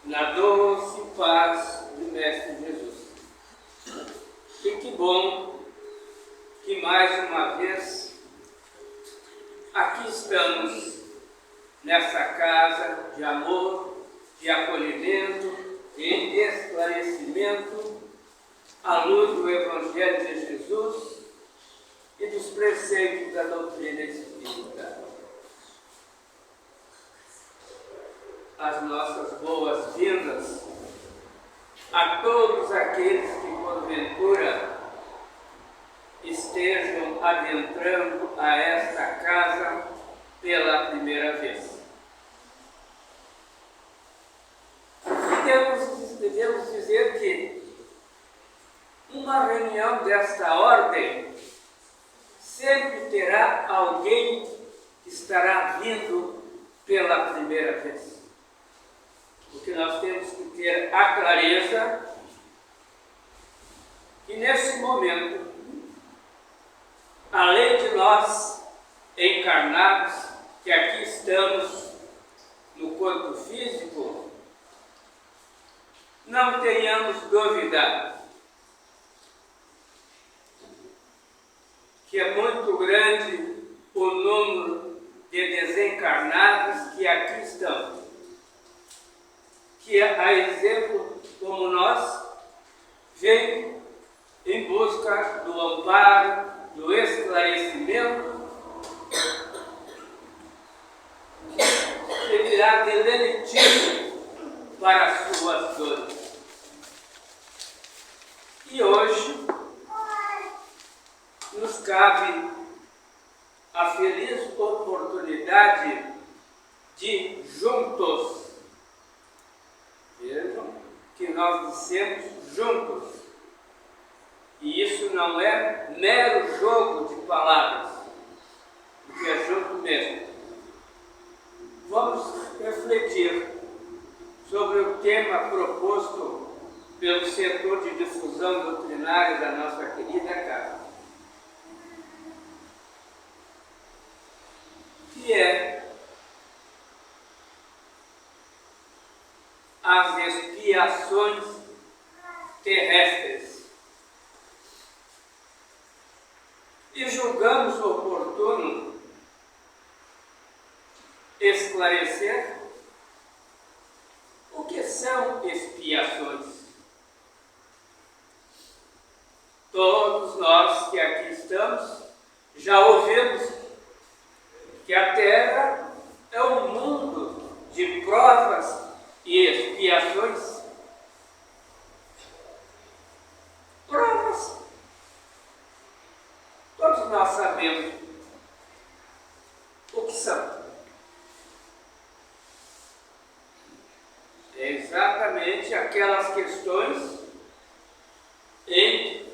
na doce paz do Mestre Jesus. E que bom que mais uma vez aqui estamos nessa casa de amor, de acolhimento, de esclarecimento à luz do Evangelho de Jesus e dos preceitos da doutrina espírita. As nossas boas-vindas a todos aqueles que, porventura, estejam adentrando a esta casa pela primeira vez. Devemos dizer que uma reunião desta ordem sempre terá alguém que estará vindo pela primeira vez. Porque nós temos que ter a clareza que nesse momento, além de nós encarnados, que aqui estamos no corpo físico, não tenhamos dúvida que é muito grande o número de desencarnados que aqui estão, que a exemplo como nós, vem em busca do amparo, do esclarecimento, que servirá de lenitivo para as suas dores. E hoje nos cabe a feliz oportunidade de juntos, vejam que nós dissemos juntos, e isso não é mero jogo de palavras, porque é junto mesmo. Vamos refletir sobre o tema proposto pelo setor de difusão doutrinária da nossa querida casa, que é as expiações terrestres. E julgamos oportuno esclarecer o que são expiações. Todos nós que aqui estamos já ouvimos que a Terra é um mundo de provas e expiações. Provas. Todos nós sabemos o que são. É exatamente aquelas questões em que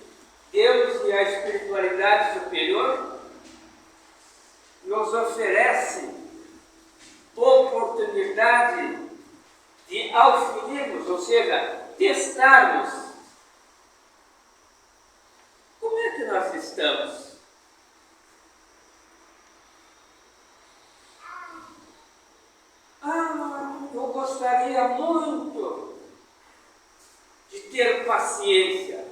Deus e a espiritualidade superior nos oferece oportunidade de auferirmos, ou seja, testarmos como é que nós estamos. Eu gostaria muito de ter paciência.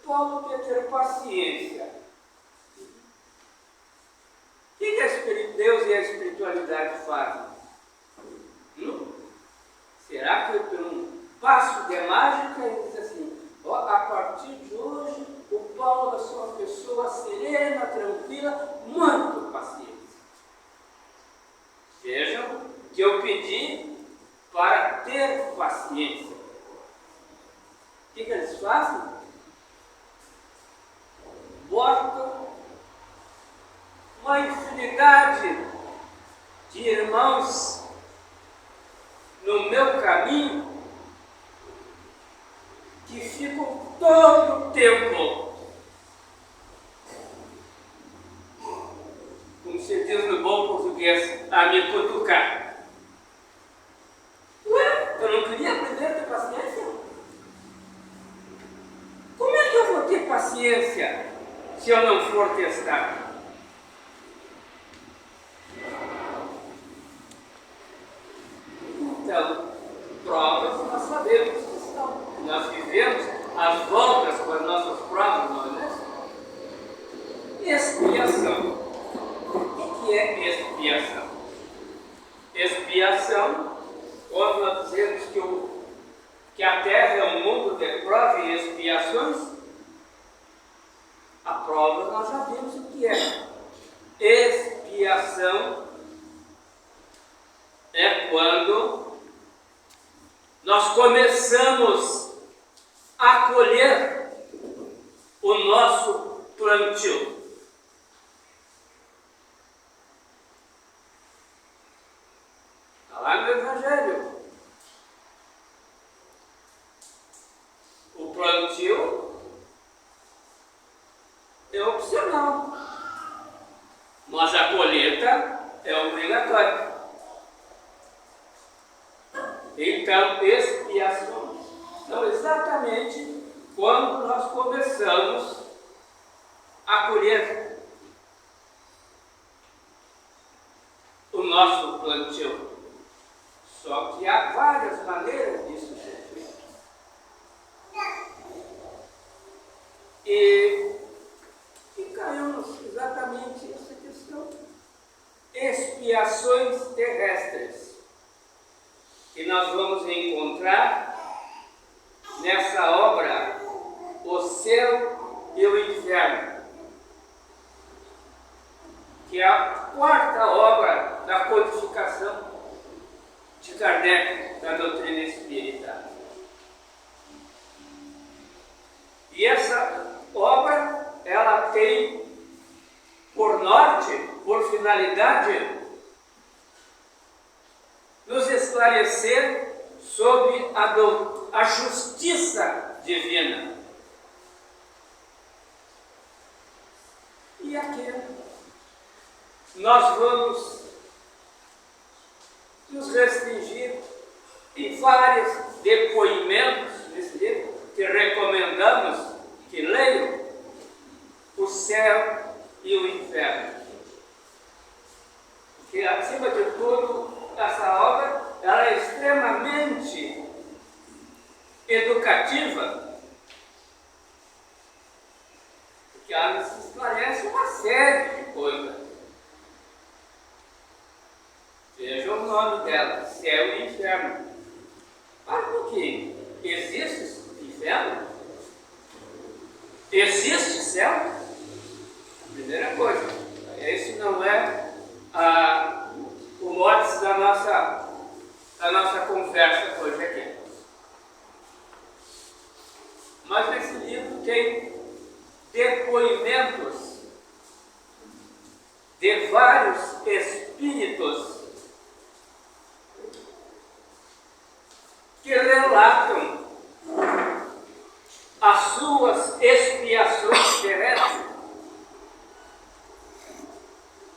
Paulo quer ter paciência. O que Deus e a espiritualidade fazem? Será que por um passo de mágica ele diz assim, a partir de hoje o Paulo vai ser uma pessoa serena, tranquila, muito paciente. Vejam que eu pedi para ter paciência. O que eles fazem? Botam uma infinidade de irmãos no meu caminho que ficam todo o tempo, como se diz no bom português, a me cutucar. Ué, eu não queria aprender a ter paciência? Como é que eu vou ter paciência se eu não for testado? expiação, quando nós dizemos que a Terra é um mundo de provas e expiações, a prova nós já vimos o que é. Expiação é quando nós começamos a colher o nosso plantio. Está lá no Evangelho. O plantio é opcional, mas a colheita é obrigatória. Então, expiações são exatamente quando nós começamos a colher o nosso plantio. Só que há várias maneiras disso ser feito. E caiu exatamente essa questão. Expiações terrestres, que nós vamos encontrar nessa obra O Céu e o Inferno, que é a quarta obra da codificação de Kardec, da doutrina espírita. E essa obra, ela tem por norte, por finalidade, nos esclarecer sobre a justiça divina. E aqui nós vamos nos restringir em vários depoimentos nesse livro, que recomendamos que leiam: O Céu e o Inferno. Porque, acima de tudo, essa obra ela é extremamente educativa, porque ela nos esclarece uma série de coisas. Veja o nome dela: Céu e Inferno. Para um pouquinho. Existe inferno? Existe céu? Primeira coisa. Esse não é o mote da nossa conversa hoje aqui. Mas nesse livro tem depoimentos de vários espíritos que relatam as suas expiações terrestres.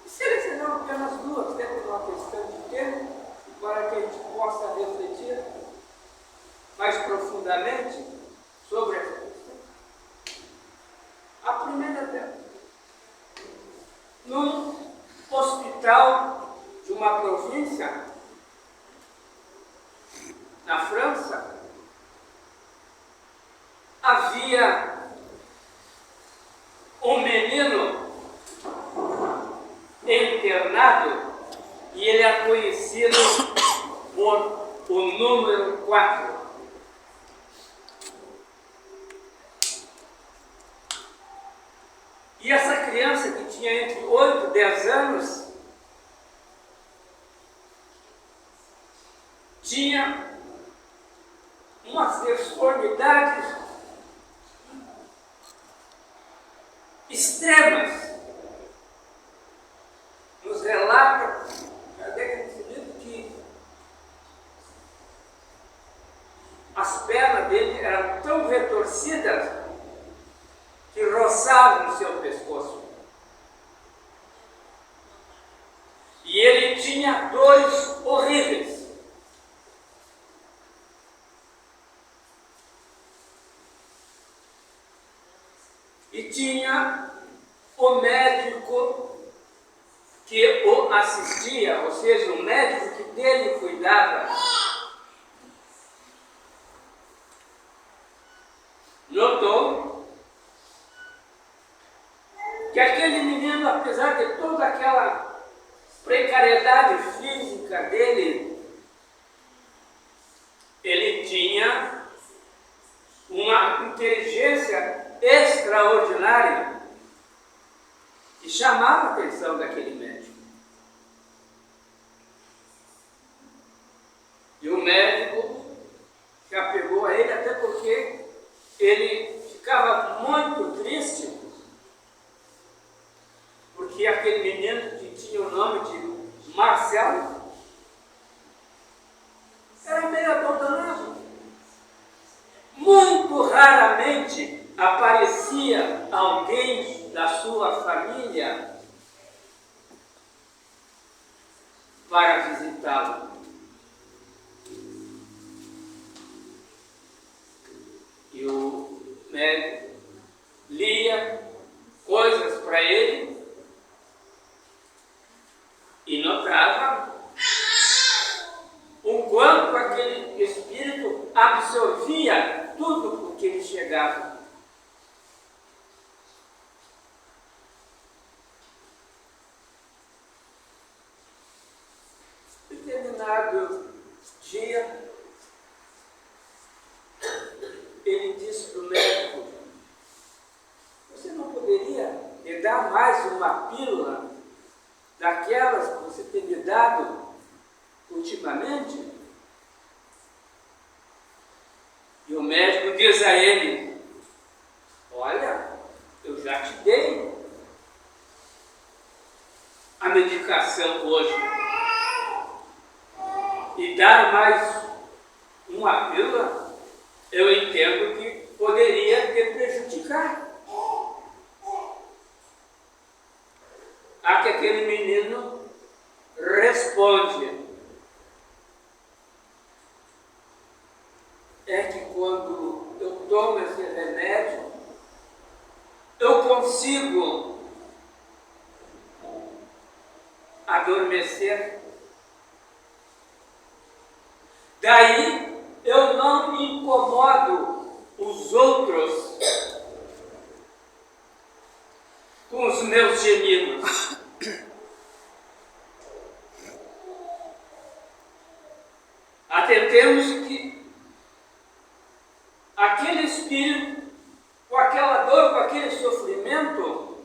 Selecionamos apenas duas, dentro de uma questão de tempo, para que a gente possa refletir mais profundamente sobre essa questão. A primeira delas: num hospital de uma província na França, havia um menino internado e ele é conhecido por o número 4. E essa criança, que tinha entre 8 e 10 anos, tinha umas deformidades extremas. Nos relata nesse livro que as pernas dele eram tão retorcidas que roçavam o seu pescoço. E ele tinha dores horríveis. E tinha o médico que o assistia, ou seja, o médico que dele cuidava, notou que aquele menino, apesar de toda aquela precariedade física dele, sua família para visitá-lo. E o médico lia coisas para ele e notava o quanto aquele espírito absorvia tudo o que lhe chegava. Determinado dia, ele disse para o médico: você não poderia me dar mais uma pílula daquelas que você tem me dado ultimamente? E o médico diz a ele: olha, eu já te dei a medicação hoje, e dar mais uma pílula, eu entendo que poderia te prejudicar. A que aquele menino responde: é que quando eu tomo esse remédio, eu consigo adormecer. Daí eu não incomodo os outros com os meus gemidos. Atentemos que aquele espírito, com aquela dor, com aquele sofrimento,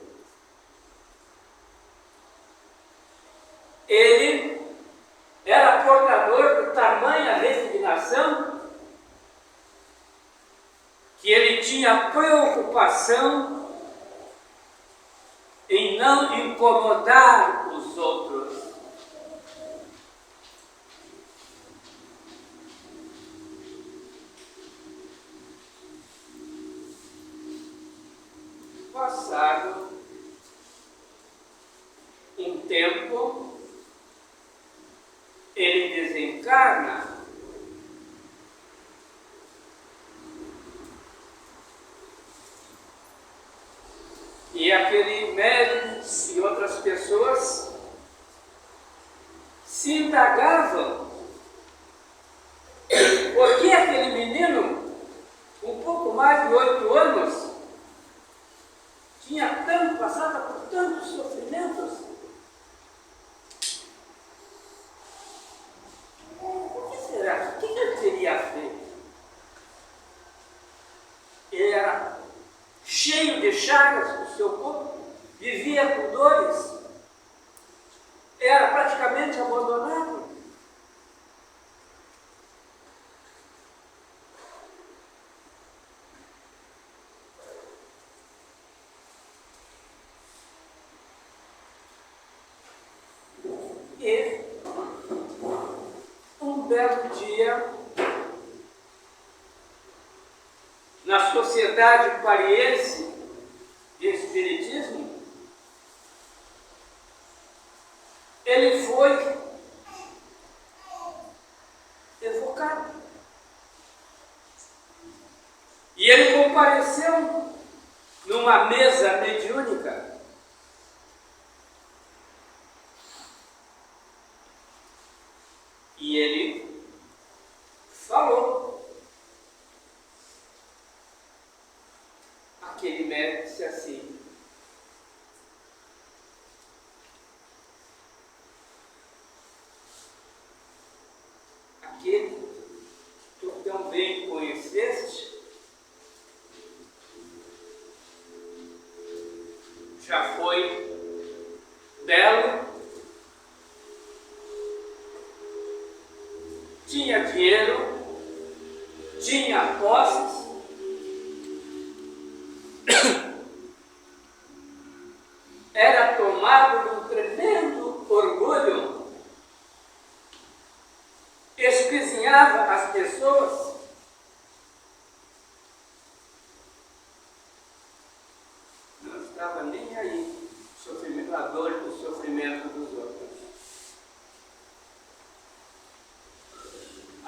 ele era portador de tamanha resignação que ele tinha preocupação em não incomodar os outros. Passado um tempo, ele desencarna. E aquele médico e outras pessoas se indagavam por que aquele menino, com pouco mais de 8 anos, tinha passado por tantos sofrimentos. O que será? O que ele teria feito? Ele era cheio de chagas no seu corpo, vivia com dores, era praticamente abandonado. E um belo dia, na Sociedade Pariense de Espiritismo, ele foi evocado. E ele compareceu numa mesa mediúnica. E ele falou. Aquele médico disse assim: aquele que tu tão bem conheceste já foi belo, tinha dinheiro, tinha posses, era tomado de um tremendo orgulho, espezinhava as pessoas, não estava nem aí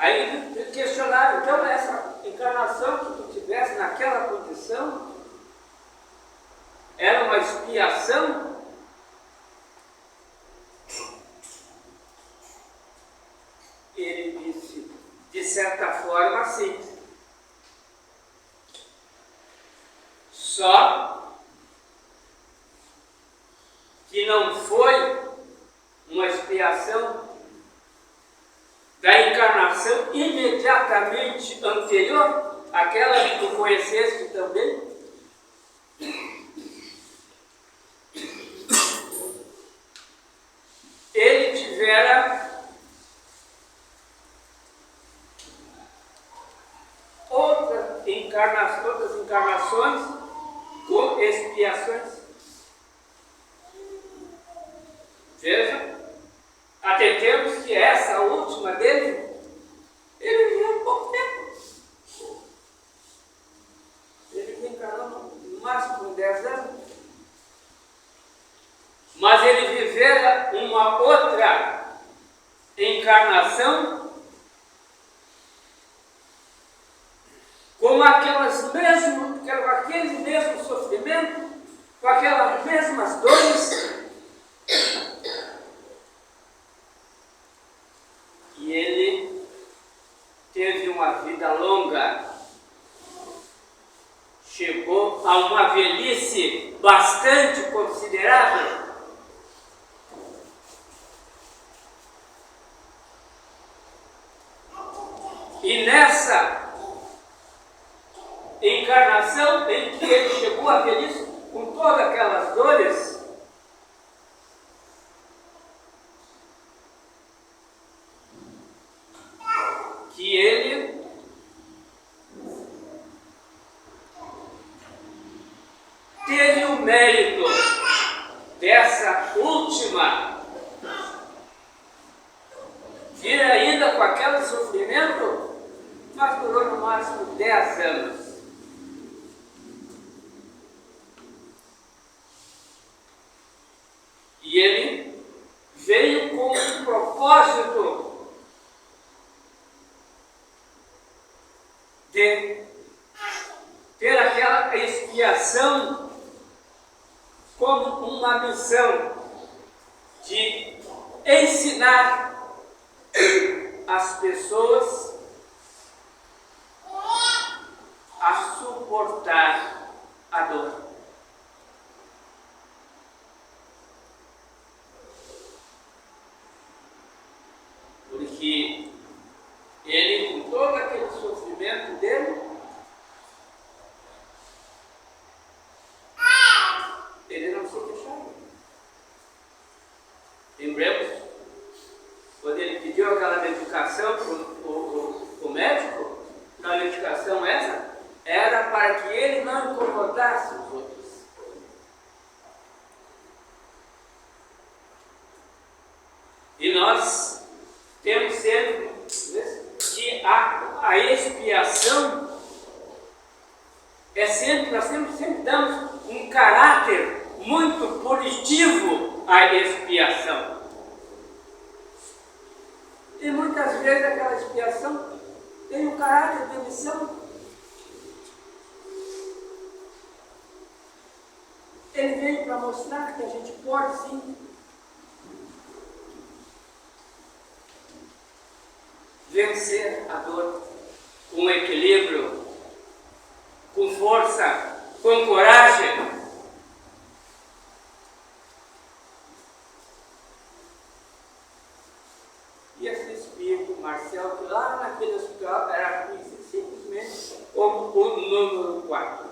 Aí questionaram, então essa encarnação que tu tivesse naquela condição era uma expiação? Ele disse, de certa forma, sim. Só que não foi uma expiação da encarnação imediatamente anterior, aquela que tu conheceste também. Ele tivera outras encarnações com expiações. Veja, atentemos que essa última dele, ele viveu pouco tempo. Ele reencarnou no máximo 10 anos. Mas ele vivera uma outra encarnação com aquele mesmo sofrimento, com aquelas mesmas dores. E ele teve uma vida longa, chegou a uma velhice bastante considerável. E nessa encarnação em que ele chegou à velhice com todas aquelas dores, que ele teve o mérito dessa última vir ainda com aquele sofrimento, mas durou no máximo 10 anos. E ele veio com um propósito de ter aquela expiação como uma missão de ensinar as pessoas a suportar a dor. Porque ele, com todo aquele sofrimento dele, ele não se queixava. Lembremos, quando ele pediu aquela medicação para o médico, a medicação essa era para que ele não incomodasse os outros. E nós temos sempre que a expiação nós sempre damos um caráter muito positivo à expiação. E muitas vezes aquela expiação tem um caráter de missão. Ele veio para mostrar que a gente pode sim vencer a dor com equilíbrio, com força, com coragem. E esse espírito Marcel, que lá naquele hospital era simplesmente como o número 4.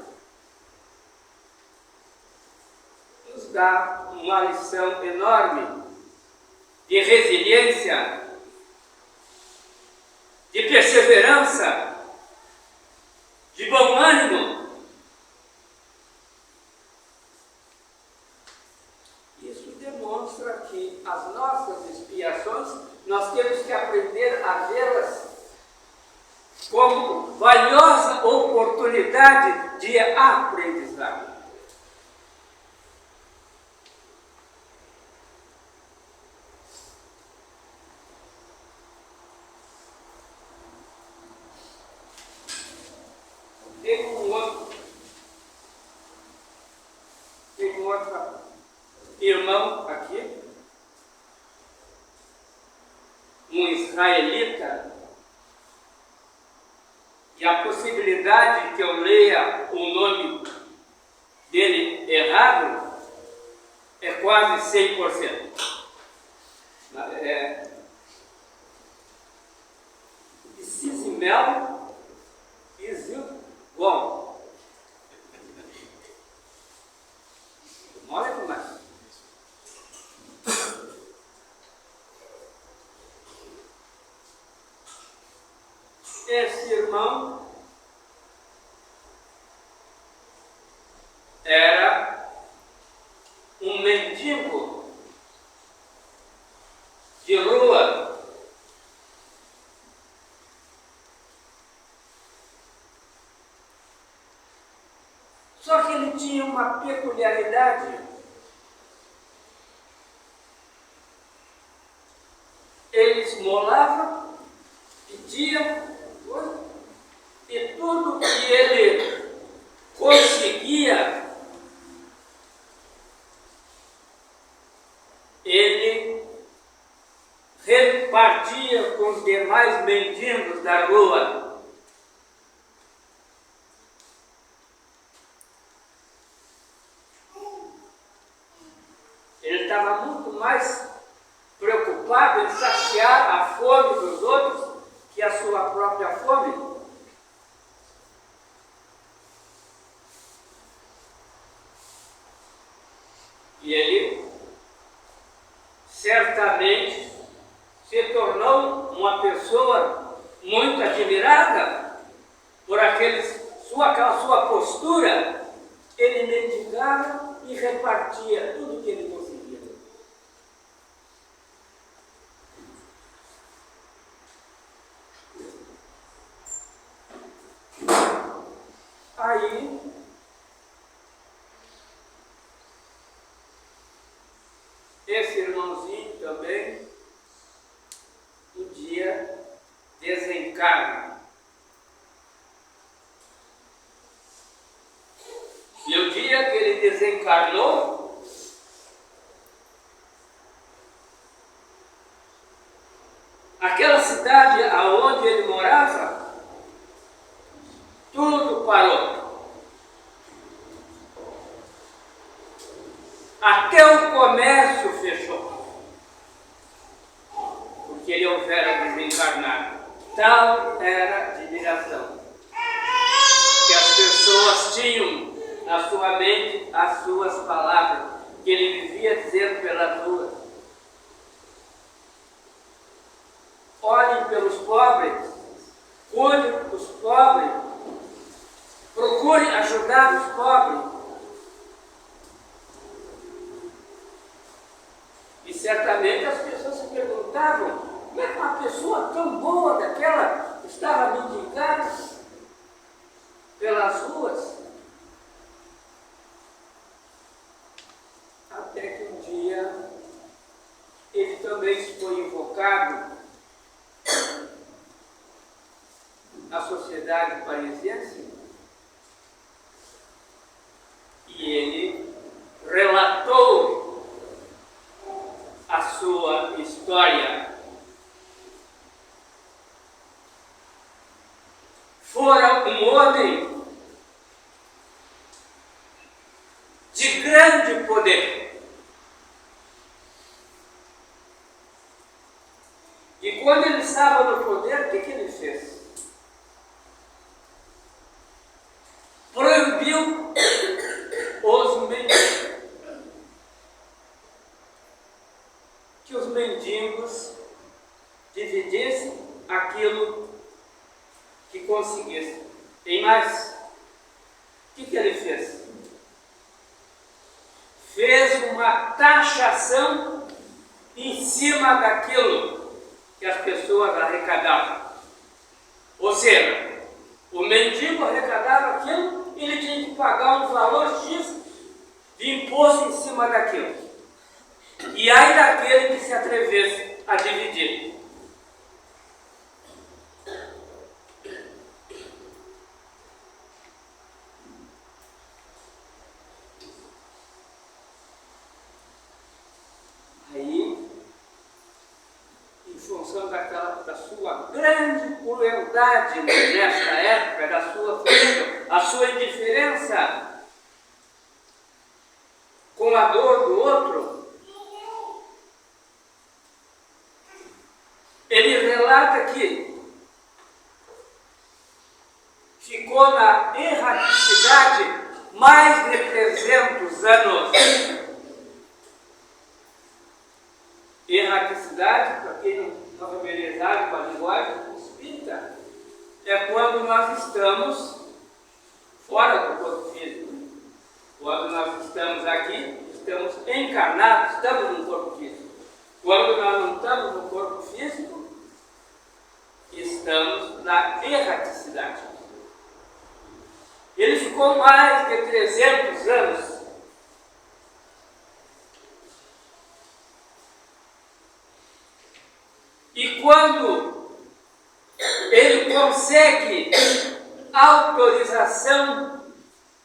Nos dá uma lição enorme de resiliência, de perseverança, de bom ânimo. Isso demonstra que as nossas expiações, nós temos que aprender a vê-las como valiosa oportunidade de aprendizado. um israelita, e a possibilidade de que eu leia o nome dele errado é quase 100%. Isismel Isilgon. Olha como é. Esse irmão era um mendigo de rua. Só que ele tinha uma peculiaridade. Ele esmolava, pedia, e tudo que ele conseguia, ele repartia com os demais mendigos da rua. Ele estava muito mais preocupado em saciar a fome dos outros que a sua própria fome. E ele certamente se tornou uma pessoa muito admirada por aquela sua postura. Ele mendigava e repartia tudo que ele conseguia. Aí, esse irmãozinho também, um dia, desencarna. E o dia que ele desencarnou, aquela cidade aonde ele morava, tudo parou. Até o comércio fechou, porque ele houvera desencarnado. Tal era a admiração que as pessoas tinham na sua mente as suas palavras, que ele vivia dizendo pelas ruas. Olhem pelos pobres, cuidem dos pobres, procurem ajudar os pobres. E certamente as pessoas se perguntavam: como é que uma pessoa tão boa daquela estava mendigando pelas ruas? Até que um dia ele também foi invocado na sociedade parisiense e ele relatou a sua história. Fora um homem de grande poder. E quando ele estava no poder, o que ele fez? Proibiu os mendigos. Que os mendigos dividissem aquilo que conseguissem. Tem mais? O que ele fez? Fez uma taxação em cima daquilo que as pessoas arrecadavam. Ou seja, o mendigo arrecadava aquilo, ele tinha que pagar um valor X de imposto em cima daquilo. E aí daquele que se atrevesse a dividir. Aí, em função função da sua grande crueldade nesta época, da sua força, a sua indiferença com a dor do outro. Ele relata que ficou na erraticidade mais de 300 anos. Erraticidade, para quem não está familiarizado com a linguagem espírita, é quando nós estamos fora do corpo físico. Quando nós estamos aqui, estamos encarnados, estamos no corpo físico. Quando nós não estamos no corpo físico, estamos na erraticidade. Ele ficou mais de 300 anos. E quando ele consegue autorização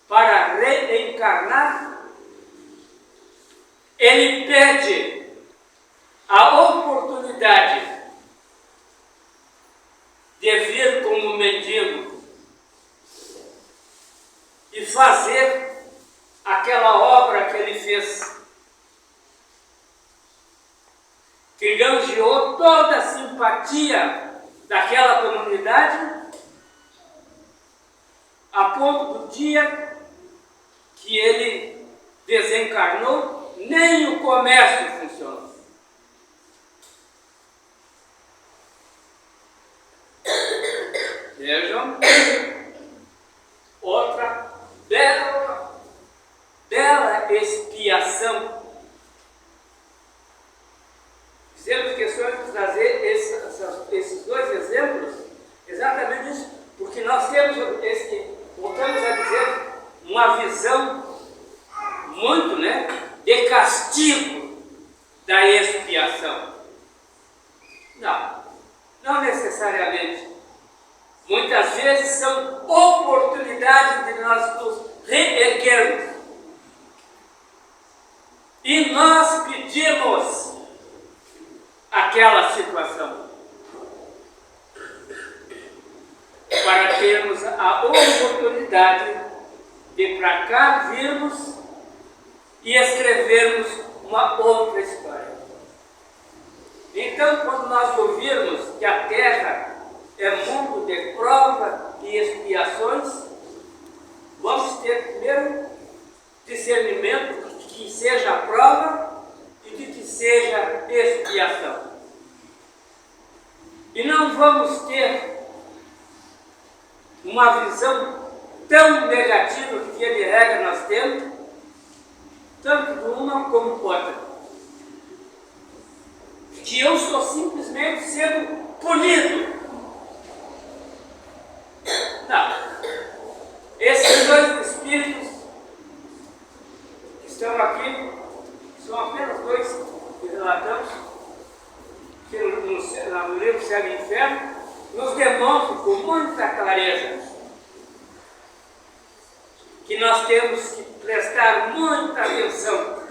para reencarnar, ele pede a oportunidade de vir como mendigo e fazer aquela obra que ele fez, que ganhou toda a simpatia daquela comunidade, a ponto do dia que ele desencarnou, nem o comércio funcionou. Vejam, outra bela expiação. Fizemos questão de trazer esses dois exemplos, exatamente isso, porque nós temos voltamos a dizer, uma visão muito, de castigo da expiação. Não necessariamente. Muitas vezes são oportunidades de nós nos reerguermos. E nós pedimos aquela situação para termos a oportunidade de para cá virmos e escrevermos uma outra história. Então, quando nós ouvirmos que a Terra é mundo de prova e expiações, vamos ter primeiro discernimento de que seja prova e de que seja expiação. E não vamos ter uma visão tão negativa que, via de regra, nós temos, tanto de uma como outra. Que eu estou simplesmente sendo punido. Não. Esses dois espíritos que estão aqui são apenas dois que relatamos, que no livro Céu e Inferno nos demonstram com muita clareza que nós temos que prestar muita atenção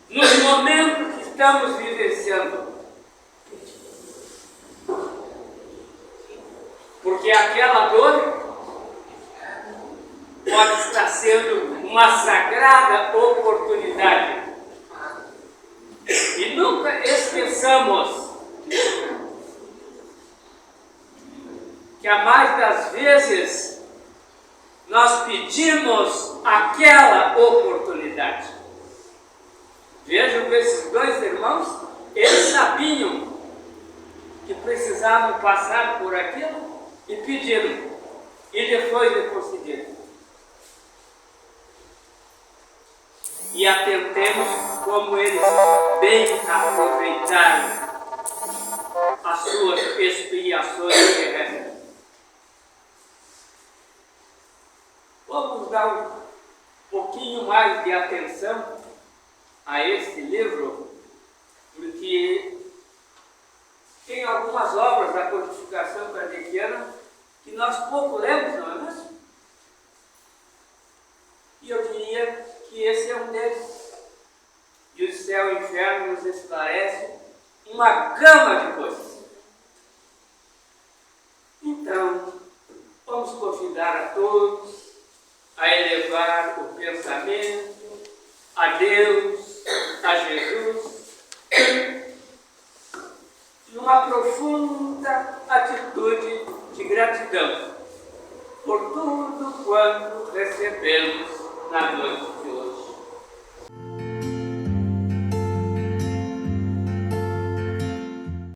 nos momentos que estamos vivenciando. Porque aquela dor pode estar sendo uma sagrada oportunidade. E nunca esqueçamos que a mais das vezes nós pedimos aquela oportunidade. Vejam que esses dois irmãos, eles sabiam que precisavam passar por aquilo e pediram, e depois lhe concederam. E atentemos como eles bem aproveitaram as suas expiações terrestres. Vamos dar um pouquinho mais de atenção a esse livro, porque tem algumas obras da codificação kardeciana que nós pouco lemos, não é mesmo? E eu diria que esse é um deles. E o Céu e o Inferno nos esclarece acontece uma gama de coisas. Então, vamos convidar a todos a elevar o pensamento a Deus, a Jesus, numa profunda atitude de gratidão por tudo quanto recebemos na noite.